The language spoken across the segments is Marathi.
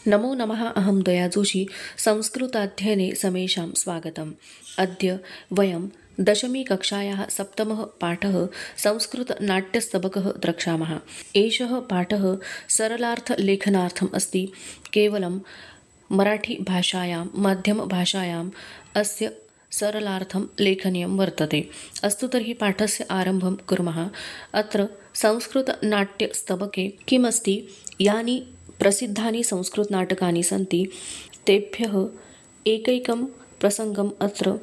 नमो नमः। अहं दया जोशी। संस्कृताध्ययने समेषां स्वागतम्। अद्य वयं दशमी कक्षायाः सप्तमः पाठः संस्कृतनाट्यस्तबकः द्रक्ष्यामः। एषः पाठः सरलार्थलेखनार्थम् अस्ति। केवलं मराठीभाषायां माध्यमभाषायाम् अस्य सरलार्थं लेखनीयं वर्तते। अस्तु तर्हि पाठस्य आरम्भं कुर्मः। अत्र संस्कृतनाट्यस्तबके किमस्ति, यानि प्रसिद्धानि संस्कृतनाटकानि सन्ति तेभ्यः एकैकं प्रसङ्गम् अत्र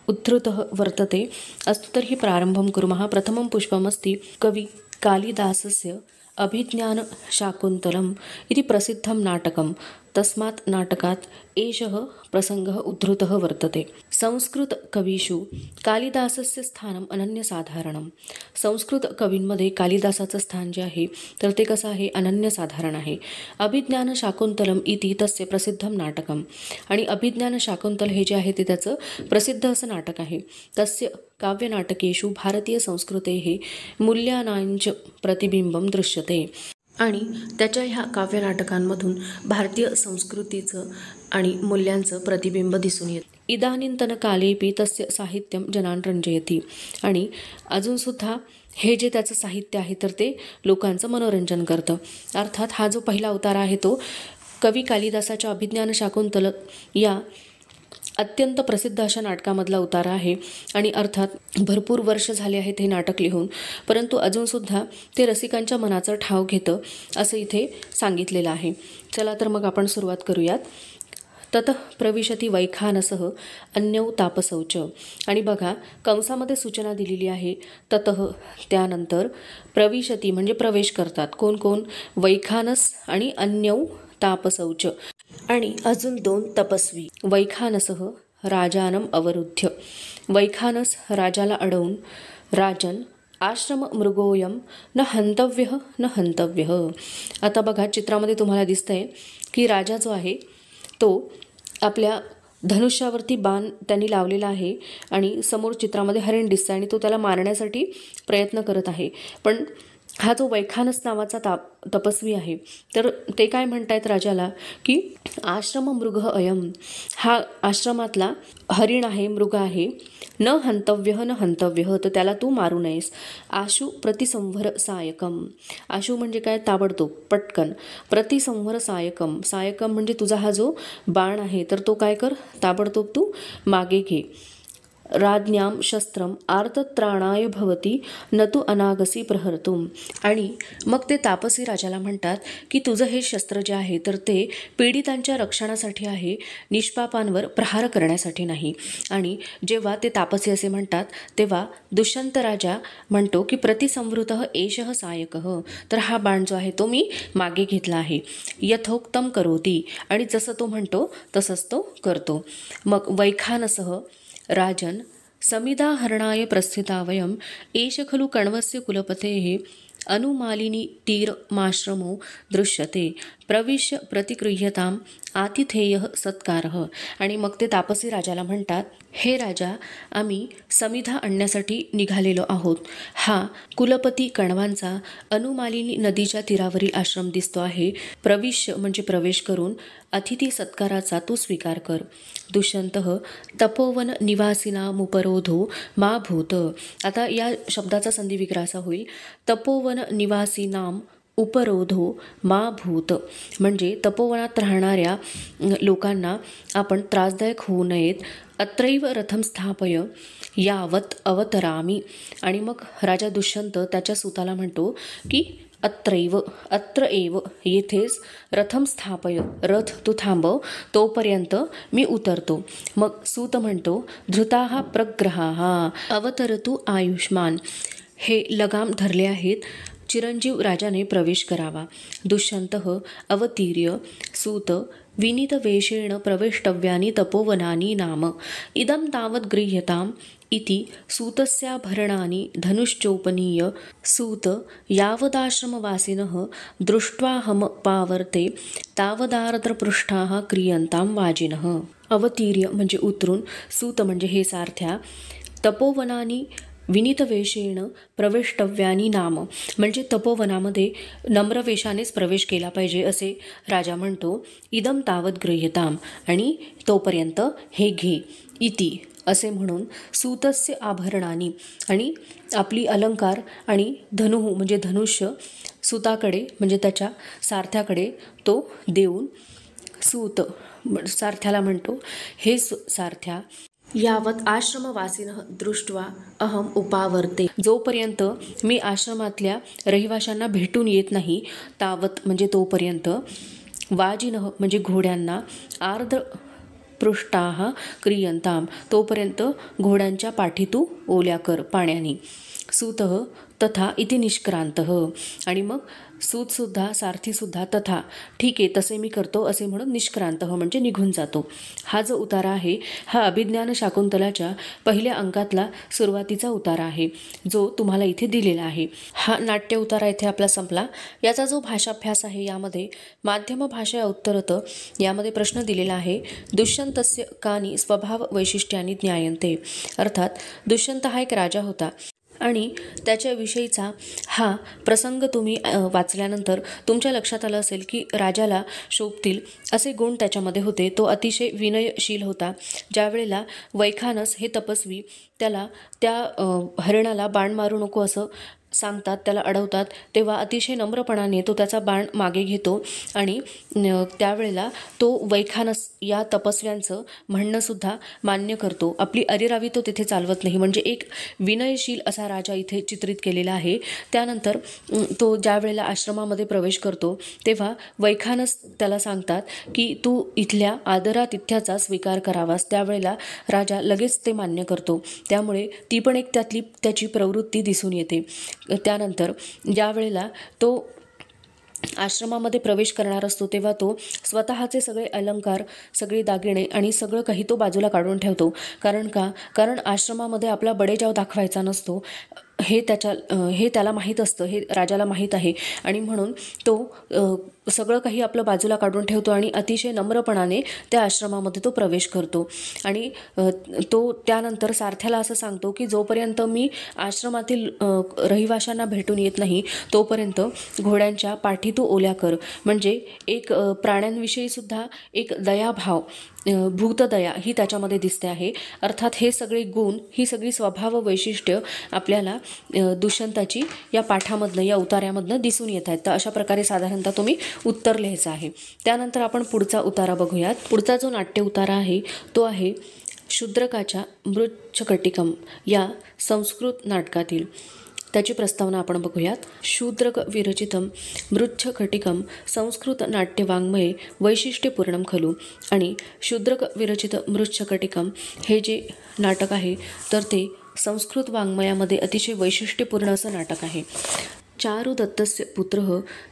उद्धृतः वर्तते। अस्तु तर्हि प्रारम्भं कुर्मः। प्रथमं पुष्पमस्ति कवि कालिदासस्य अभिज्ञानशाकुन्तलम् इति प्रसिद्धं नाटकं। तस्मात् नाटकात् एषः प्रसङ्गः उद्धृतः वर्तते। संस्कृतकवीषु कालिदासस्य स्थानम् अनन्यसाधारणं। संस्कृतकवींमध्ये कालिदासाचं स्थान जे आहे तर ते कसं आहे, अनन्यसाधारण आहे। अभिज्ञानशाकुंतलम इति तस्य प्रसिद्धं नाटकम् आणि अभिज्ञानशाकुंतल हे जे आहे ते त्याचं प्रसिद्ध असं नाटक आहे। तस्य काव्यनाटकेषु भारतीय संस्कृतेः मूल्यानांच प्रतिबिंबं दृश्यते आणि त्याच्या ह्या काव्यनाटकांमधून भारतीय संस्कृतीचं आणि मूल्यांचं प्रतिबिंब दिसून येतं। इदानीन्तनकालेपि तस्य साहित्यं जनान् रंजयति आणि अजूनसुद्धा हे जे त्याचं साहित्य आहे तर ते लोकांचं मनोरंजन करतं। अर्थात हा जो पहिला अवतार आहे तो कवी कालिदासाच्या अभिज्ञानशाकुंतल या अत्यंत प्रसिद्ध अशा नाटकामधला उतारा आहे आणि अर्थात भरपूर वर्ष झाले आहेत हे नाटक लिहून, परंतु अजूनसुद्धा ते रसिकांच्या मनाचं ठाव घेतं असं इथे सांगितलेलं आहे। चला तर मग आपण सुरुवात करूयात। ततः प्रविशती वैखानसः अन्यौ तापसौ च। आणि बघा कंसामध्ये सूचना दिलेली आहे ततः त्यानंतर, प्रविशती म्हणजे प्रवेश करतात कोण कोण, वैखानस आणि अन्यौ तापसौ च आणि अजून दोन तपस्वी। वैखानसः राजानम अवरुद्ध्य, वैखानस राजाला अडवून, राजन आश्रम मृगोयम न हंतव्यः न हंतव्यः। आता बघा चित्रामध्ये तुम्हाला दिसतंय की राजा जो आहे तो आपल्या धनुष्यावरती बाण त्यांनी लावलेला आहे आणि समोर चित्रामध्ये हरिण दिसतं आणि तो त्याला मारण्यासाठी प्रयत्न करत आहे। पण हा जो वैखानस नावाचा तपस्वी आहे तर ते काय म्हणतायत राजाला की आश्रम मृग अयम, हा आश्रमातला हरिण आहे, मृग आहे, न हंतव्यः न हंतव्यः, तर त्याला तू मारू नयेस। आशु प्रतिसंवर सायकम, आशु म्हणजे काय, ताबडतोब पटकन, प्रतिसंवर सायकम, सायकम म्हणजे तुझा हा जो बाण आहे तर तो काय कर, ताबडतोब तू मागे घे। राज्ञां शस्त्रम आर्तत्राणाय भवती न तू अनागसी प्रहर्तुम, आणि मग ते तापसी राजाला म्हणतात की तुझं हे शस्त्र जे आहे तर ते पीडितांच्या रक्षणासाठी आहे, निष्पापांवर प्रहार करण्यासाठी नाही। आणि जेव्हा ते तापसी असे म्हणतात तेव्हा दुष्यंत राजा म्हणतो की प्रतिसंवृतः एषः सायकः, तर हा बाण जो आहे तो मी मागे घेतला आहे। यथोक्तम करोती, आणि जसं तो म्हणतो तसंच तो करतो। मग वैखानसः राजन समिदाहरणाय प्रस्थिता वयम एष खलु कण्वस्य कुलपतेः अनुमालिनी तीरमाश्रमो दृश्यते प्रविश्य प्रतिगृह्यताम आतिथेयः सत्कारः। आणि मग ते तापसी राजाला म्हणतात, हे राजा, आम्ही समिधा आणण्यासाठी निघालेलो आहोत। हा कुलपती कण्वांचा अनुमालिनी नदीच्या तीरावरील आश्रम दिसतो आहे। प्रविश्य म्हणजे प्रवेश करून, अतिथी सत्काराचा तू स्वीकार कर। दुष्यंतः तपोवन निवासिनामुपरोधो मा भूत, आता या शब्दाचा संधिविग्रह असा होईल, तपोवन निवासीनाम उपरोधो मा भूत, म्हणजे तपोवनात राहणाऱ्या लोकांना आपण त्रासदायक होऊ नयेत। अत्रैव रथम स्थापय यावत अवतरामी, आणि मग राजा दुष्यंत त्याच्या सुताला म्हणतो की अत्रैव, अत्र एव, येथेच रथम स्थापय, रथ तू थांबव तोपर्यंत मी उतरतो। मग सूत म्हणतो धृताः प्रग्रहाः अवतरतु आयुष्मान, हे लगाम धरले आहेत, चिरंजीव राजाने प्रवेश करावा। दुष्यंतः अवतीर्य सूत विनीतवेषेण प्रवेष्टव्यानि तपोवनानि नाम इदं तावत् गृह्यताम् इति सूतस्याभरणानि धनुश्चोपनीय सूत यावदाश्रमवासिनः दृष्ट्वाहम पावर्ते तावदार्द्रपृष्ठाः क्रियन्तां वाजिनः। अवतीर्य म्हणजे उतरून, सूत म्हणजे हे सारथ्या, तपोवनानी विनीतवेषेण प्रविष्टव्यानी नाम, म्हणजे तपोवनामध्ये नम्रवेषानेच प्रवेश केला पाहिजे असे राजा म्हणतो. इदम तावत गृह्यताम, आणि तोपर्यंत हे घे इति असे म्हणून सूतस्य आभरणानी, आणि आपली अलंकार आणि धनुः म्हणजे धनुष्य सुताकडे म्हणजे त्याच्या सारथ्याकडे तो देऊन सूत सारथ्याला म्हणतो, हे सारथ्या यावत आश्रमवासिनः दृष्ट्वा अहम उपावर्ते, जोपर्यंत मी आश्रमातल्या रहिवाशांना भेटून येत नाही तावत म्हणजे तोपर्यंत वाजिनः म्हणजे घोड्यांना आर्द्र पृष्ठाः क्रियंताम, तोपर्यंत घोड्यांच्या पाठीतू ओल्या कर पाण्याने. सूतः तथा इति निष्क्रांतः, आणि मग सूतसुद्धा सारथीसुद्धा तथा ठीक आहे तसे मी करतो असे म्हणून निष्क्रांतः म्हणजे निघून जातो. हा जो उतारा आहे हा अभिज्ञान शाकुंतलाच्या पहिल्या अंकातला सुरुवातीचा उतारा आहे जो तुम्हाला इथे दिलेला आहे. हा नाट्य उतारा इथे आपला संपला. याचा जो भाषाभ्यास आहे यामध्ये माध्यम भाषा उत्तरत यामध्ये प्रश्न दिलेला आहे. दुष्यंतस्य कानी स्वभाव वैशिष्ट्यानी ज्ञायन्ते, अर्थात दुष्यंत हा एक राजा होता आणि त्याच्याविषयीचा हा प्रसंग तुम्ही वाचल्यानंतर तुमच्या लक्षात आलं असेल की राजाला शोभतील असे गुण त्याच्यामध्ये होते. तो अतिशय विनयशील होता. ज्या वेळेला वैखानस हे तपस्वी त्याला त्या हरिणाला बाण मारू नको असं सांगतात, त्याला अडवतात, तेव्हा अतिशय नम्रपणाने तो त्याचा बाण मागे घेतो आणि त्यावेळेला तो वैखानस या तपस्व्यांचं म्हणणंसुद्धा मान्य करतो. आपली अरेरावी तो तिथे चालवत नाही, म्हणजे एक विनयशील असा राजा इथे चित्रित केलेला आहे. त्यानंतर तो ज्या वेळेला आश्रमामध्ये प्रवेश करतो तेव्हा वैखानस त्याला सांगतात की तू इथल्या आदरातिथ्याचा स्वीकार करावास. त्यावेळेला राजा लगेच ते मान्य करतो. त्यामुळे ती पण एक त्यातली त्याची प्रवृत्ती दिसून येते. त्यानंतर ज्या वेळेला तो आश्रमामध्ये प्रवेश करणार असतो तेव्हा तो स्वतःचे सगळे अलंकार, सगळे दागिने आणि सगळं काही तो बाजूला काढून ठेवतो. कारण आश्रमामध्ये आपला बडेजाव दाखवायचा नसतो हे त्याला माहीत असतं, हे राजाला माहीत आहे, आणि म्हणून तो सगळं काही आपलं बाजूला काढून ठेवतो आणि अतिशय नम्रपणाने त्या आश्रमामध्ये तो प्रवेश करतो. आणि तो त्यानंतर सारथ्याला असं सांगतो की जोपर्यंत मी आश्रमातील रहिवाशांना भेटून येत नाही तोपर्यंत घोड्यांच्या पाठी तू ओल्या कर, म्हणजे एक प्राण्यांविषयी सुद्धा एक दयाभाव, भूतदया ही त्याच्यामध्ये दिसते आहे. अर्थात हे सगळे गुण, ही सगळी स्वभाव वैशिष्ट्य आपल्याला दुष्यंताची या पाठामधनं, या उतार्यामधनं दिसून येत आहेत. तर अशा प्रकारे साधारणतः तुम्ही उत्तर लिहायचं आहे. त्यानंतर आपण पुढचा उतारा बघूयात. पुढचा जो नाट्य उतारा आहे तो आहे शूद्रकाच्या मृच्छकटिकम या संस्कृत नाटकातील. त्याची प्रस्तावना आपण बघूयात. शूद्रक विरचितम मृच्छकटिकम संस्कृत नाट्यवाङ्मये वैशिष्ट्यपूर्णम खलु. आणि शूद्रक विरचित मृच्छकटिकम हे जे नाटक आहे तर ते संस्कृत वाङ्मयामध्ये अतिशय वैशिष्ट्यपूर्ण असं नाटक आहे. चारुदत्तस्य पुत्रः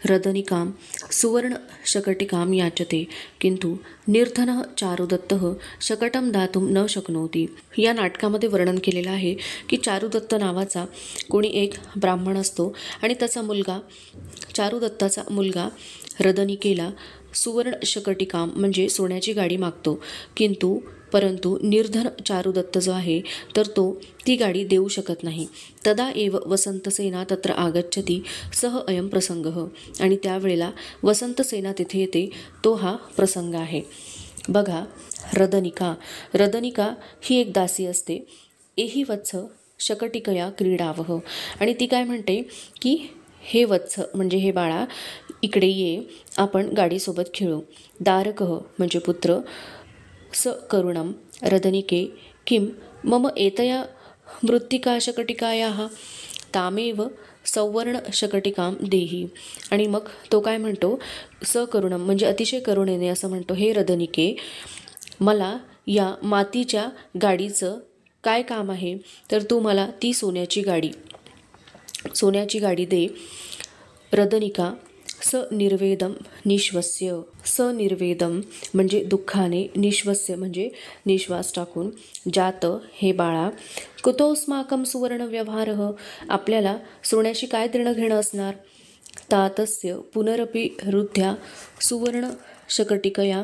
रदनिकां सुवर्णशकटिकां याचते किंतु निर्धनः चारुदत्तः शकटं दातुं न शक्नोति. या नाटकामध्ये वर्णन केलेलं आहे की चारुदत्त नावाचा कोणी एक ब्राह्मण असतो आणि त्याचा मुलगा, चारुदत्ताचा मुलगा रदनिकेला सुवर्णशकटिकां म्हणजे सोन्याची गाडी मागतो. परंतु निर्धन चारुदत्त जो आहे तर तो ती गाडी देऊ शकत नाही. तदा एव वसंतसेना तत्र आगच्छति सह अयं प्रसंगः. आणि त्यावेळेला वसंतसेना तिथे येते, तो हा प्रसंग आहे. बघा, रदनिका ही एक दासी असते. एही वत्स शकटिकया क्रीडावह. आणि ती काय म्हणते की हे वत्स म्हणजे हे बाळा इकडे ये, आपण गाडीसोबत खेळू. दारकः म्हणजे पुत्र. स करुणम रदनिके किं मम एतया मृत्तिकाशकटिकायाः तामेव सौवर्णशकटिकां देही. आणि मग तो काय म्हणतो, सकरुणम म्हणजे अतिशय करुणेने असं म्हणतो, हे रदनिके मला या मातीच्या गाडीचं काय काम आहे, तर तू मला ती सोन्याची गाडी दे. रदनिका सनिर्वेदम निश्वस्य. सनिर्वेदम म्हणजे दुःखाने, निश्वस्य म्हणजे निश्वास टाकून, जात हे बाळा, कुतोस्माकं सुवर्ण व्यवहारः आपल्याला सोन्याशी काय देणं घेणं असणार. तातस्य पुनरपि हृद्या सुवर्ण शकटिकया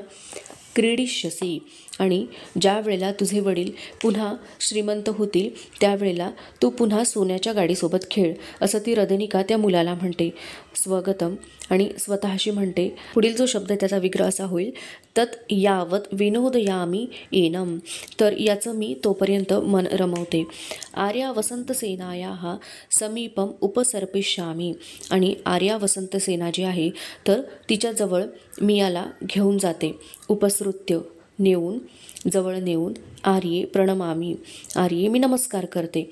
क्रीडिष्यसी. आणि ज्या वेळेला तुझे वडील पुन्हा श्रीमंत होतील त्यावेळेला तू पुन्हा सोन्याच्या गाडीसोबत खेळ, असं ती रदनिका त्या मुलाला म्हणते. स्वगतम आणि स्वतःशी म्हणते. पुढील जो शब्द त्याचा विग्रह असा होईल, तत् यावत विनोदयामी एनम. तर याचं मी तोपर्यंत मन रमवते. आर्या वसंतसेनाया समीपम उपसर्पिष्यामी. आणि आर्या वसंतसेना जी आहे तर तिच्याजवळ मी याला घेऊन जाते. उपसृत्य नेऊन, जवळ नेऊन. आर्ये प्रणमामी. आर्ये मी नमस्कार करते.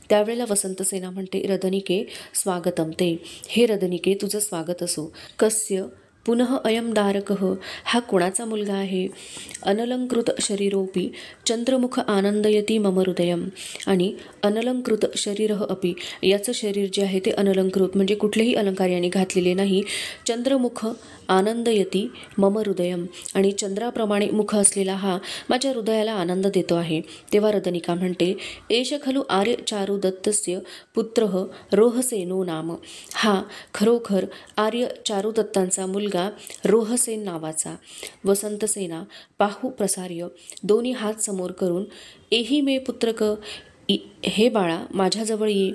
त्यावेळेला वसंतसेना म्हणते, रदनिके स्वागतम ते. हे रदनिके तुझं स्वागत असो. कस्य पुनः अयम दारकः. हा कोणाचा मुलगा आहे? अनलंकृत शरीरोपी चंद्रमुख आनंदयती मम हृदयम. आणि अनलंकृत शरीरः अपि, याचं शरीर जे आहे ते अनलंकृत म्हणजे कुठलेही अलंकार याने घातलेले नाही. चंद्रमुख आनंदयती मम हृदयम. आणि चंद्राप्रमाणे मुख असलेला हा माझ्या हृदयाला आनंद देतो आहे. तेव्हा रदनिका म्हणते, एष खलु आर्य चारुदत्तस्य पुत्रः रोहसेनो नाम. हा खरोखर आर्य चारुदत्तांचा मुलगा रोहसेन नावाचा. वसंतसेना पाहू प्रसार्य, दोन्ही हात समोर करून, एही मे पुत्रक, हे बाळा माझ्याजवळ ये.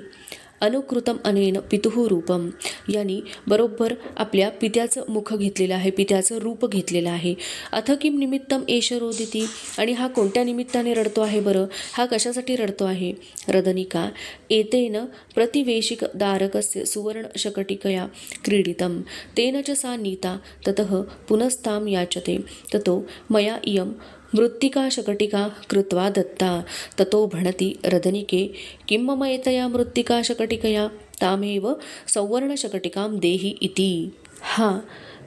अनुकृतम अनेन पितुः रूपम. यांनी बरोबर आपल्या पित्याचं मुख घेतलेलं आहे, पित्याचं रूप घेतलेलं आहे. अथ किम निमित्तम एष रोदिती. आणि हा कोणत्या निमित्ताने रडतो आहे बरं? हा कशासाठी रडतो आहे? रदनिका एतेन प्रतिवेशिक दारकस्य सुवर्ण शकटिकया क्रीडितम तेन च सा नीता ततः पुनस्ताम याचते ततो मया इयं मृत्तिका शकटिका कृत्वा दत्ता. ततो भणती रदनिके किं मम एतया मृत्तिका शकटिकया तामेव सौवर्णशकटिकां देहि इति. हा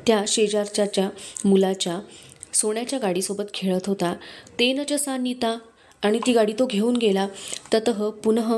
त्या शेजारच्या मुलाच्या सोन्याच्या गाडीसोबत खेळत होता. तेन च सा नीता. आणि ती गाडी तो घेऊन गेला. ततः पुनः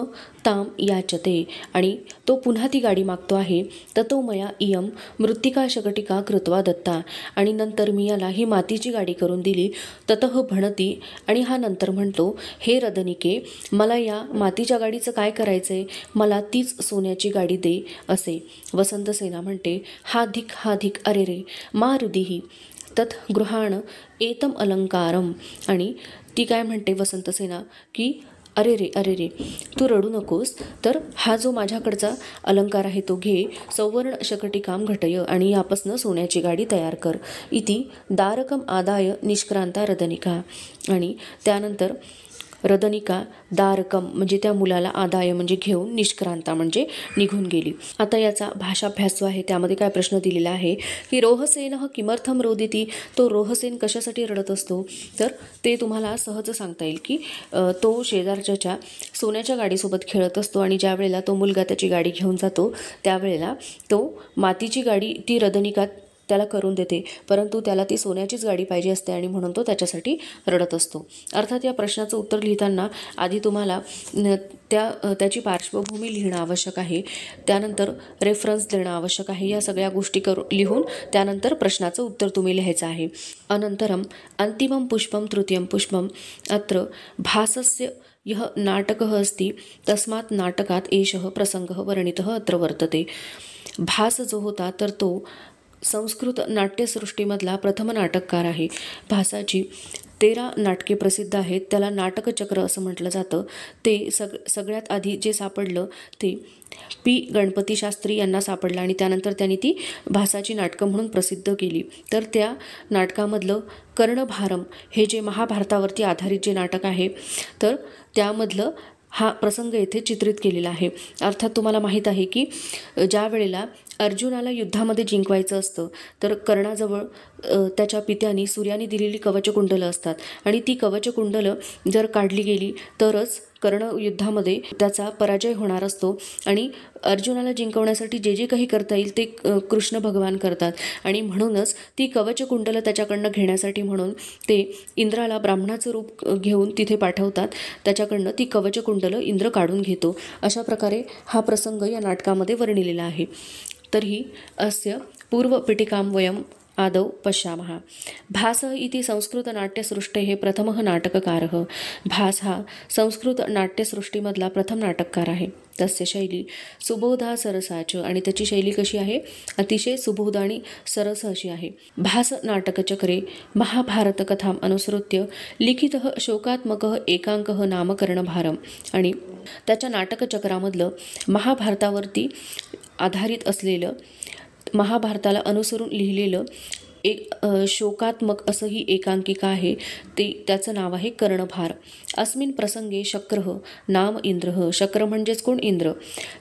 ताम याचते. आणि तो पुन्हा ती गाडी मागतो आहे. ततो मया इयं मृत्तिका शकटिका कृत्वा दत्ता. आणि नंतर मी याला ही मातीची गाडी करून दिली. ततः भणती. आणि हा नंतर म्हणतो, हे रदनिके मला या मातीच्या गाडीचं काय करायचंय? मला तीच सोन्याची गाडी दे असे. वसंतसेना म्हणते, हा धिक अरे रे मा हृदिही तत् गृहाण एतम अलंकारम. आणि ती काय म्हणते वसंतसेना की अरे रे तू रडू नकोस, तर हा जो माझ्याकडचा अलंकार आहे तो घे. सौवर्ण शकटिकाम घटय. आणि यापासनं सोन्याची गाडी तयार कर. इति दारकम आदाय निष्क्रांता रदनिका. आणि त्यानंतर रदनिका दारकम म्हणजे त्या मुलाला आदाय म्हणजे घेऊन, निष्क्रांता म्हणजे निघून गेली. आता याचा भाषाभ्यास जो आहे त्यामध्ये काय प्रश्न दिलेला आहे की रोहसेन किमर्थम रोदिती. तो रोहसेन कशासाठी रडत असतो? तर ते तुम्हाला सहज सांगता येईल की तो शेजारच्या सोन्याच्या गाडीसोबत खेळत असतो आणि ज्या वेळेला तो मुलगा त्याची गाडी घेऊन जातो त्यावेळेला तो मातीची गाडी ती रदनिका त्याला करून देते, परंतु त्याला ती सोन्याचीच गाडी पाहिजे असते आणि म्हणून तो त्याच्यासाठी रडत असतो. अर्थात या प्रश्नाचं उत्तर लिहिताना आधी तुम्हाला त्याची पार्श्वभूमी लिहिणं आवश्यक आहे, त्यानंतर रेफरन्स देणं आवश्यक आहे. या सगळ्या गोष्टी लिहून त्यानंतर प्रश्नाचं उत्तर तुम्ही लिहायचं आहे. अनंतरम अंतिमं पुष्पं तृतीयं पुष्पम अत्र भासस्य यः नाटकः अस्ति तस्मात् नाटकात् एषः प्रसंगः वर्णितः अत्र वर्तते. भास जो होता तर तो संस्कृत नाट्यसृष्टीमधला प्रथम नाटककार आहे. भासाची 13 नाटके प्रसिद्ध आहेत. त्याला नाटकचक्र असं म्हटलं जातं. ते सगळ्यात आधी जे सापडलं ते पी गणपती शास्त्री यांना सापडलं आणि त्यानंतर त्यांनी ती भासाची नाटकं म्हणून प्रसिद्ध केली. तर त्या नाटकामधलं कर्णभारम हे जे महाभारतावरती आधारित जे नाटक आहे तर त्यामधलं हा प्रसंग येथे चित्रित केलेला आहे. अर्थात तुम्हाला माहीत आहे की ज्या वेळेला अर्जुनाला युद्धामध्ये जिंकवायचं असतं तर कर्णाजवळ त्याच्या पित्याने सूर्याने दिलेली कवचकुंडलं असतात आणि ती कवचकुंडलं जर काढली गेली तरच कर्ण युद्धामध्ये त्याचा पराजय होणार असतो. आणि अर्जुनाला जिंकवण्यासाठी जे काही करता येईल ते कृष्ण भगवान करतात आणि म्हणूनच ती कवचकुंडलं त्याच्याकडनं घेण्यासाठी म्हणून ते इंद्राला ब्राह्मणाचं रूप घेऊन तिथे पाठवतात. त्याच्याकडनं ती कवचकुंडलं इंद्र काढून घेतो. अशा प्रकारे हा प्रसंग या नाटकामध्ये वर्णिलेला आहे. तर्हि अस्य पूर्वपीठिकां वयं आदौ पश्यामः। भासः इति संस्कृतनाट्यसृष्टेः प्रथमः नाटककारः। भास हा संस्कृत नाट्यसृष्टीमधला प्रथम नाटककार आहे। तस्य शैली सुबोधा सरसाच आणि त्याची शैली कशी आहे? अतिशय सुबोध आणि सरस अशी आहे। भास नाटकचक्रे महाभारतकथाम् अनुसृत्य लिखितः शोकात्मकः एकांकः नामकरणभारम् आणि त्याच्या नाटकचक्रामधलं महाभारतावरती आधारित असलेलं, महाभारताला अनुसरून लिहिलेलं एक शोकात्मक असं ही एकांकिका आहे। त्याचं नाव आहे कर्णभार। अस्मिन् प्रसंगे शक्रः नाम इंद्रः। शक्र म्हणजेच कोण? इंद्र।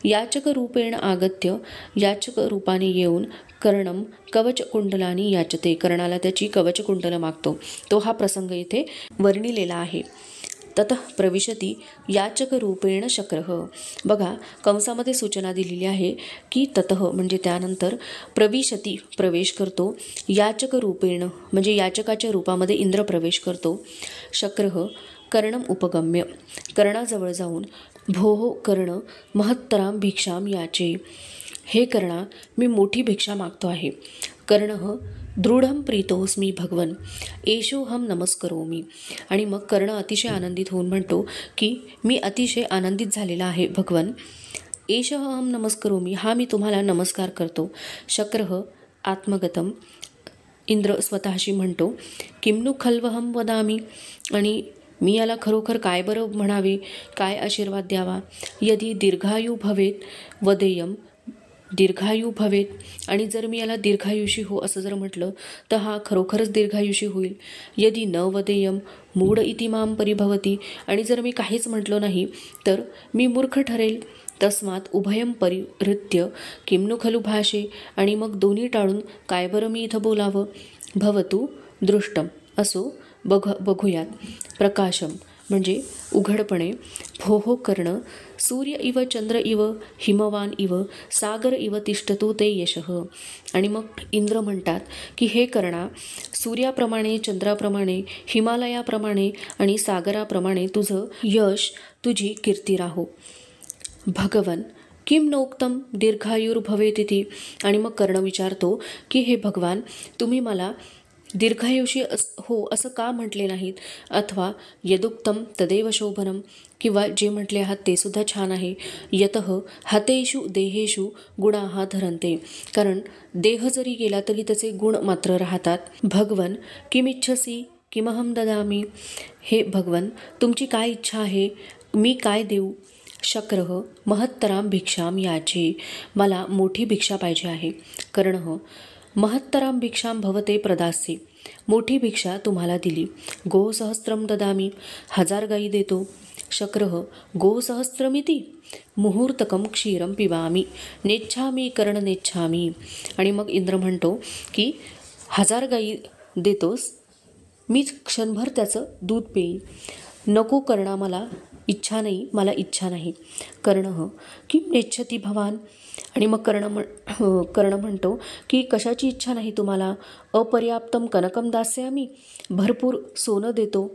याचक रूपेण आगत्य, याचक रूपाने येऊन कर्णम कवचकुंडलानी याचते, कर्णाला त्याची कवचकुंडलं मागतो। तो हा प्रसंग इथे वर्णिलेला आहे। ततः प्रविशती याचक रूपेण शक्रः। बघा कंसामध्ये सूचना दिलेली आहे की ततः म्हणजे त्यानंतर, प्रविशती प्रवेश करतो, याचक रूपेण म्हणजे याचकाच्या रूपामध्ये इंद्र प्रवेश करतो, शक्रः कर्णम उपगम्य कर्णाजवळ जाऊन, भोः कर्ण महत्तरां भिक्षां याचे, हे कर्णा मी मोठी भिक्षा मागतो आहे। कर्णः दृढं प्रीतोस्मी भगवन एषोहम नमस्करोमी। आणि मग कर्ण अतिशय आनंदित होऊन म्हणतो की मी अतिशय आनंदित झालेला आहे भगवन। एषोहम नमस्करोमी, हा मी तुम्हाला नमस्कार करतो। शक्रः आत्मगतम, इंद्र स्वतःशी म्हणतो, किमनु खल्वहम वदामी, आणि मी याला खरोखर काय बरं म्हणावे, काय आशीर्वाद द्यावा। यदि दीर्घायू भवेत वदेयम, दीर्घायू भवेत, आणि जर मी याला दीर्घायुषी हो असं जर म्हटलं तर हा खरोखरच दीर्घायुषी होईल। यदि न वदेयम मूढ इति माम परिभवती, आणि जर मी काहीच म्हटलो नाही तर मी मूर्ख ठरेल। तस्मात उभयम परिहृत्य किमनु खलु भाषे, आणि मग दोन्ही टाळून काय बरं मी इथं बोलावं। भवतु दृष्टम, असो बघूयात। प्रकाशम म्हणजे उघडपणे, भोः कर्ण सूर्य इव चंद्र इव हिमवान इव सागर इव तिष्ठतो ते यशः। आणि मग इंद्र म्हणतात की हे कर्णा, सूर्याप्रमाणे, चंद्राप्रमाणे, हिमालयाप्रमाणे आणि सागराप्रमाणे तुझं यश, तुझी कीर्ती राहो। भगवन किम नोक्तम दीर्घायुर्भवेतिति, आणि मग कर्ण विचारतो की हे भगवान, तुम्ही मला दीर्घायुषी हो असं का म्हटले नाहीत, अथवा यदुक्तम तदेव शोभनम, किंवा जे म्हटले आहात ते सुद्धा छान आहे। यतः हतेषु देहेषु गुणाः धरन्ते, कारण देह जरी गेला तरी त्याचे गुण मात्र राहतात। भगवन किमिच्छसी किमहम ददामी, हे भगवन तुमची काय इच्छा आहे, मी काय देऊ। शक्रः महत्तरां भिक्षां याचे, मला मोठी भिक्षा पाहिजे आहे। कर्णः महत्तरां भिक्षां भवते प्रदास्ये, मोठी भिक्षा तुम्हाला दिली। गोसहस्त्रम ददामी, 1000 गायी देतो। शक्रः गोसहस्त्रमिति मुहूर्तकम क्षीरम पिबामी नेच्छामी कर्ण नेच्छामी, आणि मग इंद्र म्हणतो की 1000 गायी देतोस, मी क्षणभर त्याचं दूध पेईन। नको कर्णा, मला इच्छा नाही, मला इच्छा नाही। कर्णः किम नेच्छति भवान, आणि मग कर्ण म्हणतो की कशाची इच्छा नाही तुम्हाला। अपर्याप्तम कनकम दास्यामी, भरपूर सोनं देतो।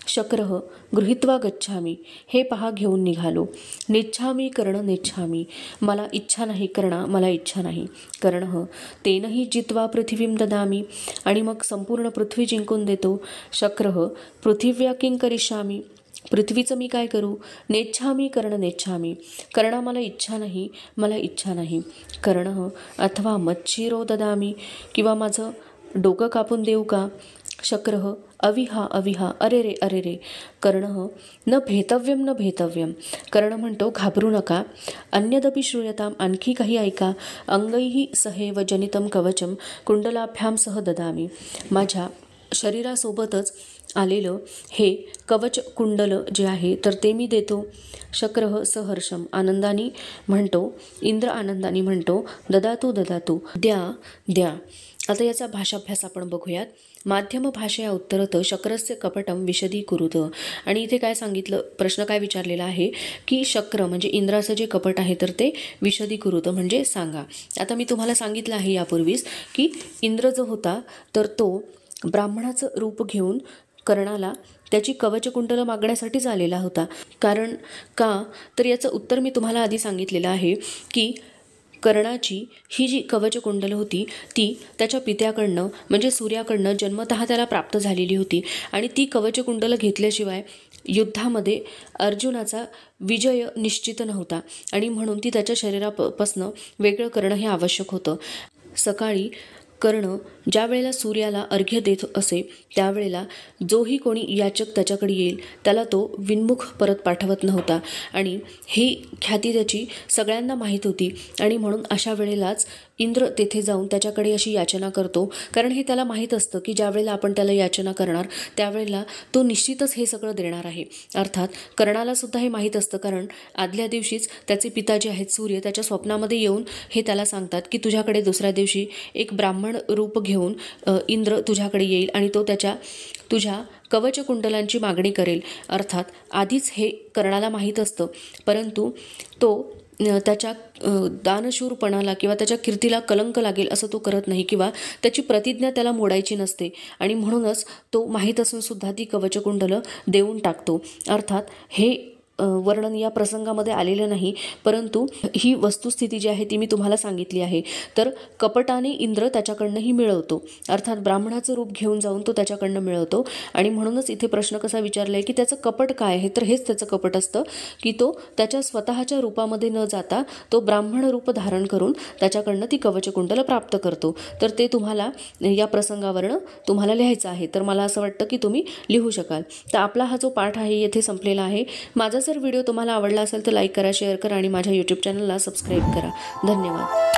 शक्रः गृहीत्वा गच्छामी, हे पहा घेऊन निघालो। नेच्छामी कर्ण नेच्छामी, मला इच्छा नाही कर्णा, मला इच्छा नाही। कर्णः तेनहि जित्वा पृथिवीं ददामी, आणि मग संपूर्ण पृथ्वी जिंकून देतो। शक्रः पृथिव्या किं करिष्यामी, पृथ्वीचं मी काय करू। नेच्छामी कर्ण नेच्छामी, कर्णा मला इच्छा नाही, मला इच्छा नाही। कर्णः अथवा मच्छिरो ददामी, किंवा माझं डोकं कापून देऊ का। शक्रः अविहा अविहा, अरे रे अरे रे। कर्णः न भेतव्यम न भेतव्यम, कर्ण म्हणतो घाबरू नका। अन्यदपि श्रूयताम, आणखी काही ऐका। अंगैहि सहेव जनितम कवचम कुंडलाभ्याम सह ददामी, माझ्या शरीरासोबतच आलेलं हे कवच कुंडल जे आहे तर ते मी देतो। शक्रः सहर्षम, आनंदाने म्हणतो, इंद्र आनंदाने म्हणतो, ददातु ददातु, द्या द्या। आता याचा भाषाभ्यास आपण बघूयात। माध्यम भाषया उत्तरत शक्रस्य कपटम विशदीकुरुत, आणि इथे काय सांगितलं, प्रश्न काय विचारलेला आहे की शक्र म्हणजे इंद्राचं जे कपट आहे तर ते विशदीकुरुत म्हणजे सांगा। आता मी तुम्हाला सांगितलं आहे यापूर्वीच की इंद्र जो होता तर तो ब्राह्मणाचं रूप घेऊन कर्णाला त्याची कवचकुंडलं मागण्यासाठीच आलेला होता। कारण का तर याचं उत्तर मी तुम्हाला आधी सांगितलेलं आहे की कर्णाची ही जी कवचकुंडलं होती ती त्याच्या पित्याकडनं म्हणजे सूर्याकडनं जन्मतः त्याला प्राप्त झालेली होती आणि ती कवचकुंडलं घेतल्याशिवाय युद्धामध्ये अर्जुनाचा विजय निश्चित नव्हता आणि म्हणून ती त्याच्या शरीरापासून वेगळं करणं हे आवश्यक होतं. सकाळी कर्ण ज्या वेळेला सूर्याला अर्घ्य देत असे त्यावेळेला जोही कोणी याचक त्याच्याकडे येईल त्याला तो विन्मुख परत पाठवत नव्हता आणि ही ख्याती त्याची सगळ्यांना माहीत होती आणि म्हणून अशा वेळेलाच इंद्र तेथे जाऊन त्याच्याकडे अशी याचना करतो, कारण हे त्याला माहीत असतं की ज्या वेळेला आपण त्याला याचना करणार त्यावेळेला तो निश्चितच हे सगळं देणार आहे. अर्थात कर्णाला सुद्धा हे माहीत असतं, कारण आदल्या दिवशीच त्याचे पिता जे आहेत सूर्य त्याच्या स्वप्नामध्ये येऊन हे त्याला सांगतात की तुझ्याकडे दुसऱ्या दिवशी एक ब्राह्मण रूप घेऊन इंद्र तुझ्याकडे येईल आणि तो तुझ्या कवचकुंडलांची मागणी करेल. अर्थात आधीच हे कर्णाला माहीत असतं, परंतु तो त्याच्या दानशूरपणाला किंवा त्याच्या कीर्तीला कलंक लागेल असं तो करत नाही किंवा त्याची प्रतिज्ञा त्याला मोडायची नसते आणि म्हणूनच तो माहीत असून सुद्धा ती कवचकुंडलं देऊन टाकतो. अर्थात हे वर्णन या प्रसंगामध्ये आलेलं नाही, परंतु ही वस्तुस्थिती जी आहे ती मी तुम्हाला सांगितली आहे. तर कपटाने इंद्र त्याच्याकडनंही मिळवतो, अर्थात ब्राह्मणाचं रूप घेऊन जाऊन तो त्याच्याकडनं मिळवतो आणि म्हणूनच इथे प्रश्न कसा विचारला आहे की त्याचं कपट काय आहे, तर हेच त्याचं कपट असतं की तो त्याच्या स्वतःच्या रूपामध्ये न जाता तो ब्राह्मण रूप धारण करून त्याच्याकडनं ती कवचकुंडलं प्राप्त करतो. तर ते तुम्हाला या प्रसंगावरनं तुम्हाला लिहायचं आहे, तर मला असं वाटतं की तुम्ही लिहू शकाल. तर आपला हा जो पाठ आहे येथे संपलेला आहे. माझा जर व्हिडिओ तुम्हाला आवडला असेल तर लाईक करा, शेअर करा आणि माझ्या यूट्यूब चॅनलला सबस्क्राईब करा. धन्यवाद.